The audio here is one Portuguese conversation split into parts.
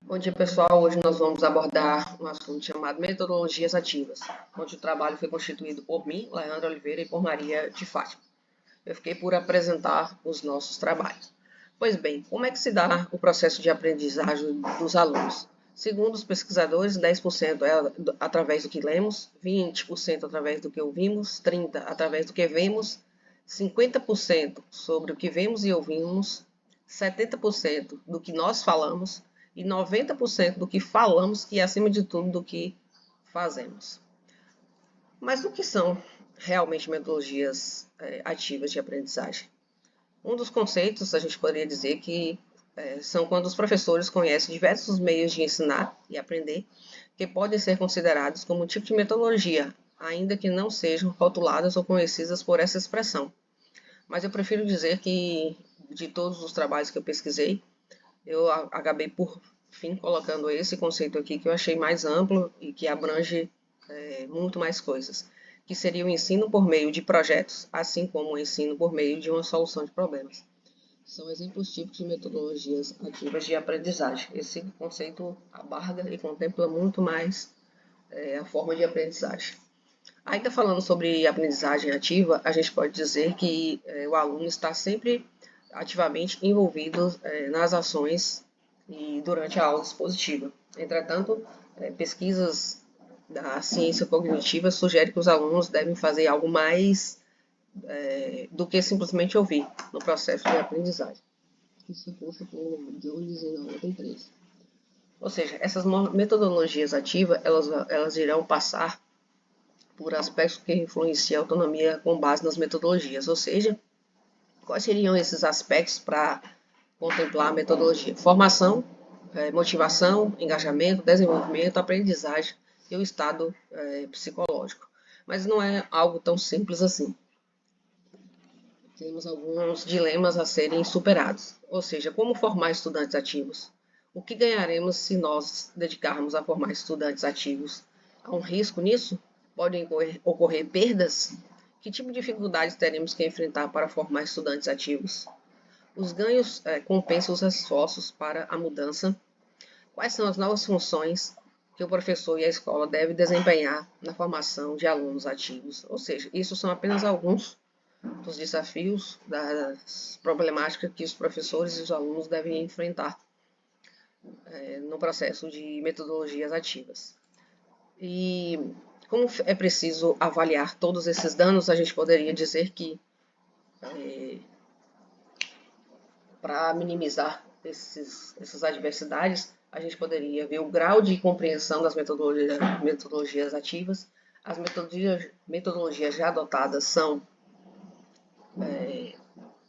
Bom dia, pessoal. Hoje nós vamos abordar um assunto chamado metodologias ativas, onde o trabalho foi constituído por mim, Leandro Oliveira, e por Maria de Fátima. Eu fiquei por apresentar os nossos trabalhos. Pois bem, como é que se dá o processo de aprendizagem dos alunos? Segundo os pesquisadores, 10% é através do que lemos, 20% através do que ouvimos, 30% através do que vemos, 50% sobre o que vemos e ouvimos, 70% do que nós falamos e 90% do que falamos e, acima de tudo, do que fazemos. Mas o que são realmente metodologias ativas de aprendizagem? Um dos conceitos, a gente poderia dizer que são quando os professores conhecem diversos meios de ensinar e aprender que podem ser considerados como um tipo de metodologia, ainda que não sejam rotuladas ou conhecidas por essa expressão. Mas eu prefiro dizer que, de todos os trabalhos que eu pesquisei, eu acabei por fim colocando esse conceito aqui que eu achei mais amplo e que abrange muito mais coisas, que seria o ensino por meio de projetos, assim como o ensino por meio de uma solução de problemas. São exemplos típicos de metodologias ativas de aprendizagem. Esse conceito abarca e contempla muito mais a forma de aprendizagem. Ainda falando sobre aprendizagem ativa, a gente pode dizer que o aluno está sempre ativamente envolvido nas ações e durante a aula expositiva. Entretanto, pesquisas da ciência cognitiva sugerem que os alunos devem fazer algo mais do que simplesmente ouvir no processo de aprendizagem. Isso é posto por Jones em 93. Ou seja, essas metodologias ativas, elas irão passar por aspectos que influenciam a autonomia com base nas metodologias. Ou seja, quais seriam esses aspectos para contemplar a metodologia? Formação, motivação, engajamento, desenvolvimento, aprendizagem e o estado psicológico. Mas não é algo tão simples assim. Temos alguns dilemas a serem superados. Ou seja, como formar estudantes ativos? O que ganharemos se nós dedicarmos a formar estudantes ativos? Há um risco nisso? Podem ocorrer perdas? Que tipo de dificuldades teremos que enfrentar para formar estudantes ativos? Os ganhos compensam os esforços para a mudança? Quais são as novas funções que o professor e a escola devem desempenhar na formação de alunos ativos? Ou seja, isso são apenas alguns dos desafios, das problemáticas que os professores e os alunos devem enfrentar no processo de metodologias ativas. E como é preciso avaliar todos esses danos, a gente poderia dizer que para minimizar essas adversidades, a gente poderia ver o grau de compreensão das metodologias ativas. As metodologias já adotadas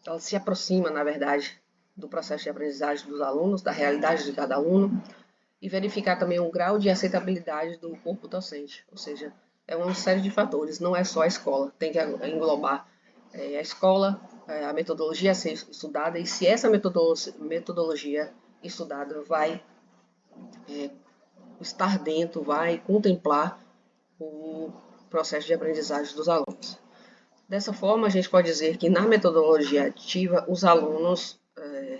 elas se aproximam, na verdade, do processo de aprendizagem dos alunos, da realidade de cada aluno, e verificar também o grau de aceitabilidade do corpo docente, ou seja, é uma série de fatores, não é só a escola, tem que englobar a escola, a metodologia a ser estudada, e se essa metodologia estudada vai estar dentro, vai contemplar o processo de aprendizagem dos alunos. Dessa forma, a gente pode dizer que na metodologia ativa, os alunos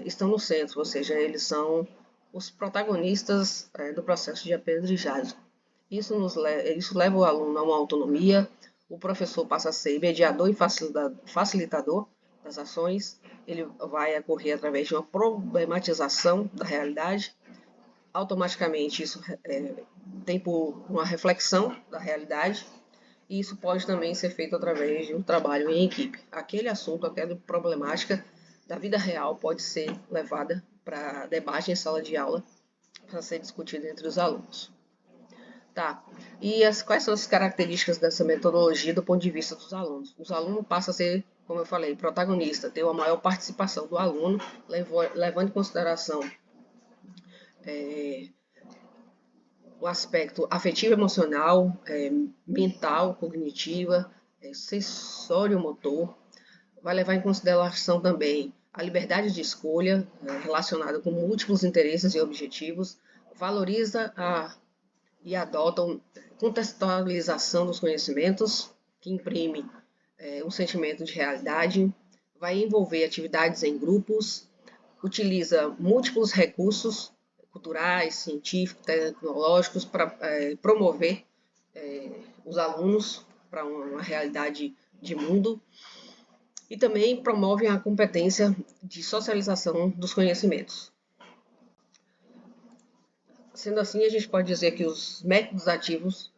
estão no centro, ou seja, eles são os protagonistas do processo de aprendizagem. Isso leva o aluno a uma autonomia, o professor passa a ser mediador e facilitador das ações, ele vai ocorrer através de uma problematização da realidade, automaticamente isso tem por uma reflexão da realidade, e isso pode também ser feito através de um trabalho em equipe. Aquele assunto, aquela problemática da vida real pode ser levada para debate em sala de aula para ser discutida entre os alunos. Tá. E quais são as características dessa metodologia do ponto de vista dos alunos? Os alunos passam a ser, como eu falei, protagonista, ter uma maior participação do aluno, levando em consideração o aspecto afetivo emocional, mental, cognitiva, sensório-motor. Vai levar em consideração também a liberdade de escolha relacionada com múltiplos interesses e objetivos, valoriza e adota contextualização dos conhecimentos, que imprime um sentimento de realidade, vai envolver atividades em grupos, utiliza múltiplos recursos culturais, científicos, tecnológicos, para promover os alunos para uma realidade de mundo, e também promovem a competência de socialização dos conhecimentos. Sendo assim, a gente pode dizer que os métodos ativos,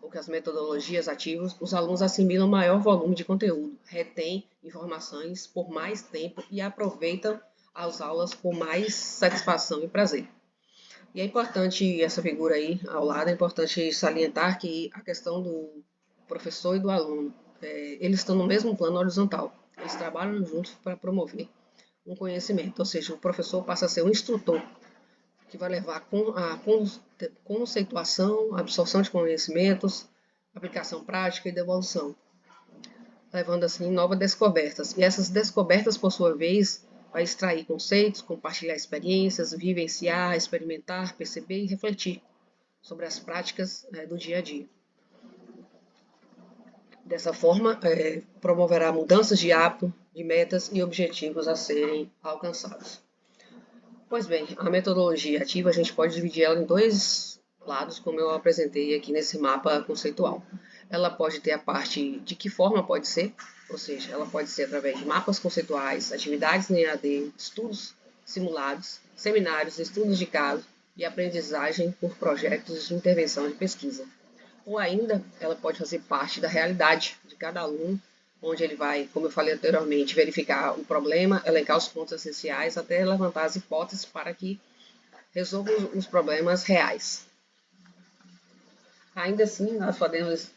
ou que as metodologias ativas, os alunos assimilam maior volume de conteúdo, retêm informações por mais tempo e aproveitam as aulas com mais satisfação e prazer. E é importante essa figura aí ao lado, é importante salientar que a questão do professor e do aluno, eles estão no mesmo plano horizontal, eles trabalham juntos para promover um conhecimento, ou seja, o professor passa a ser um instrutor que vai levar a conceituação, a absorção de conhecimentos, aplicação prática e devolução, levando assim novas descobertas. E essas descobertas, por sua vez, vai extrair conceitos, compartilhar experiências, vivenciar, experimentar, perceber e refletir sobre as práticas do dia a dia. Dessa forma, promoverá mudanças de hábito, de metas e objetivos a serem alcançados. Pois bem, a metodologia ativa a gente pode dividir ela em dois lados, como eu apresentei aqui nesse mapa conceitual. Ela pode ter a parte de que forma pode ser, ou seja, ela pode ser através de mapas conceituais, atividades em EAD, estudos simulados, seminários, estudos de caso e aprendizagem por projetos de intervenção de pesquisa. Ou ainda, ela pode fazer parte da realidade de cada aluno, onde ele vai, como eu falei anteriormente, verificar o problema, elencar os pontos essenciais, até levantar as hipóteses para que resolva os problemas reais. Ainda assim, nós podemos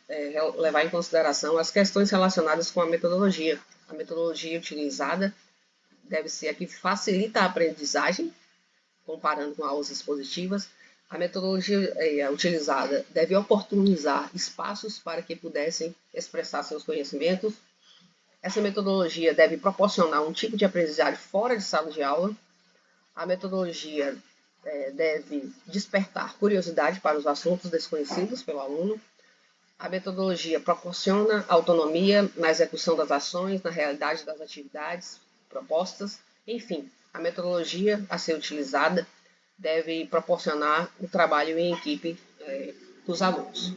levar em consideração as questões relacionadas com a metodologia. A metodologia utilizada deve ser a que facilita a aprendizagem, comparando com aulas expositivas. A metodologia utilizada deve oportunizar espaços para que pudessem expressar seus conhecimentos. Essa metodologia deve proporcionar um tipo de aprendizagem fora de sala de aula. A metodologia deve despertar curiosidade para os assuntos desconhecidos pelo aluno. A metodologia proporciona autonomia na execução das ações, na realidade das atividades propostas. Enfim, a metodologia a ser utilizada deve proporcionar o trabalho em equipe dos alunos.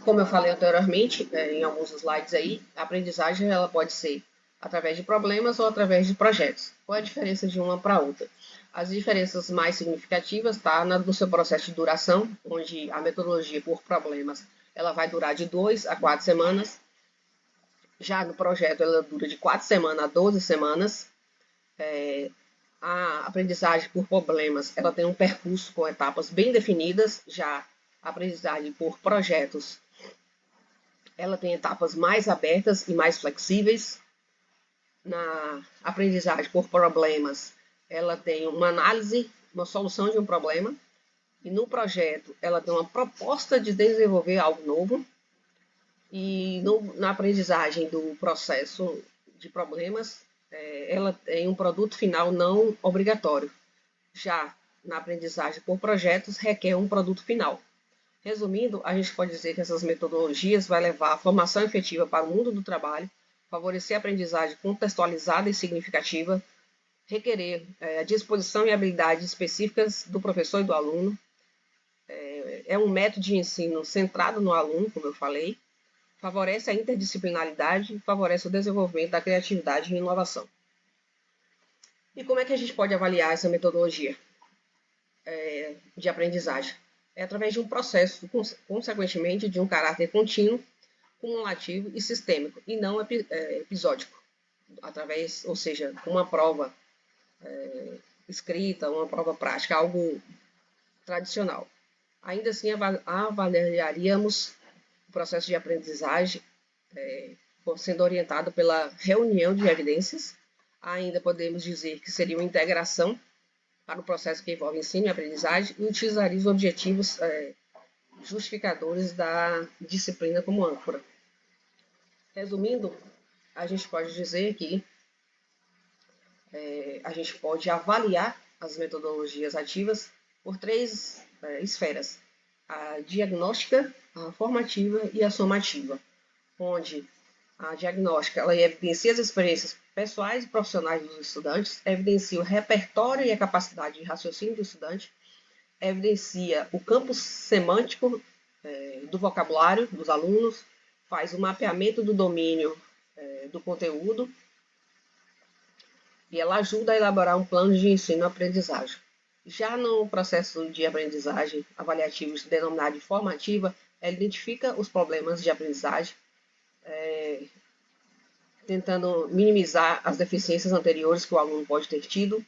Como eu falei anteriormente, em alguns slides aí, a aprendizagem ela pode ser através de problemas ou através de projetos. Qual é a diferença de uma para outra? As diferenças mais significativas estão no seu processo de duração, onde a metodologia por problemas ela vai durar de 2 a 4 semanas. Já no projeto ela dura de 4 semanas a 12 semanas. A aprendizagem por problemas ela tem um percurso com etapas bem definidas. Já a aprendizagem por projetos ela tem etapas mais abertas e mais flexíveis. Na aprendizagem por problemas, ela tem uma análise, uma solução de um problema. E no projeto, ela tem uma proposta de desenvolver algo novo. E na aprendizagem do processo de problemas, ela tem um produto final não obrigatório. Já na aprendizagem por projetos, requer um produto final. Resumindo, a gente pode dizer que essas metodologias vão levar a formação efetiva para o mundo do trabalho, favorecer a aprendizagem contextualizada e significativa, requerer a disposição e habilidades específicas do professor e do aluno. É um método de ensino centrado no aluno, como eu falei, favorece a interdisciplinaridade e favorece o desenvolvimento da criatividade e inovação. E como é que a gente pode avaliar essa metodologia de aprendizagem? É através de um processo, consequentemente, de um caráter contínuo, cumulativo e sistêmico, e não episódico, ou seja, uma prova escrita, uma prova prática, algo tradicional. Ainda assim, avaliaríamos o processo de aprendizagem sendo orientado pela reunião de evidências. Ainda podemos dizer que seria uma integração para o processo que envolve ensino e aprendizagem e utilizaria os objetivos justificadores da disciplina como âncora. Resumindo, a gente pode dizer que a gente pode avaliar as metodologias ativas por 3 esferas: a diagnóstica, a formativa e a somativa, onde a diagnóstica ela evidencia as experiências pessoais e profissionais dos estudantes, evidencia o repertório e a capacidade de raciocínio do estudante, evidencia o campo semântico do vocabulário dos alunos, faz o mapeamento do domínio do conteúdo e ela ajuda a elaborar um plano de ensino-aprendizagem. Já no processo de aprendizagem avaliativo denominado de formativa, ela identifica os problemas de aprendizagem, tentando minimizar as deficiências anteriores que o aluno pode ter tido.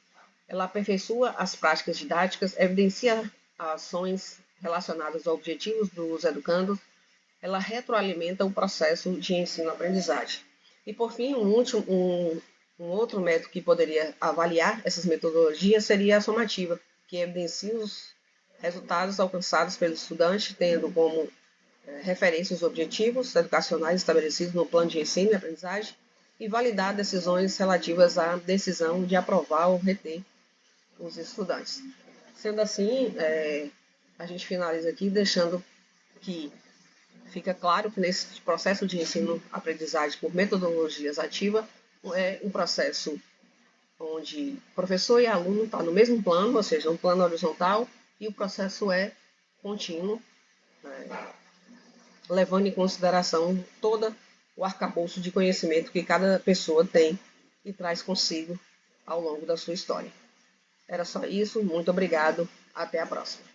Ela aperfeiçoa as práticas didáticas, evidencia ações relacionadas aos objetivos dos educandos, ela retroalimenta o processo de ensino-aprendizagem. E, por fim, um outro método que poderia avaliar essas metodologias seria a somativa, que evidencia os resultados alcançados pelo estudante, tendo como referência os objetivos educacionais estabelecidos no plano de ensino e aprendizagem e validar decisões relativas à decisão de aprovar ou reter os estudantes. Sendo assim, a gente finaliza aqui deixando que fica claro que nesse processo de ensino-aprendizagem por metodologias ativas é um processo onde professor e aluno estão no mesmo plano, ou seja, um plano horizontal, e o processo é contínuo, levando em consideração todo o arcabouço de conhecimento que cada pessoa tem e traz consigo ao longo da sua história. Era só isso, muito obrigado, até a próxima.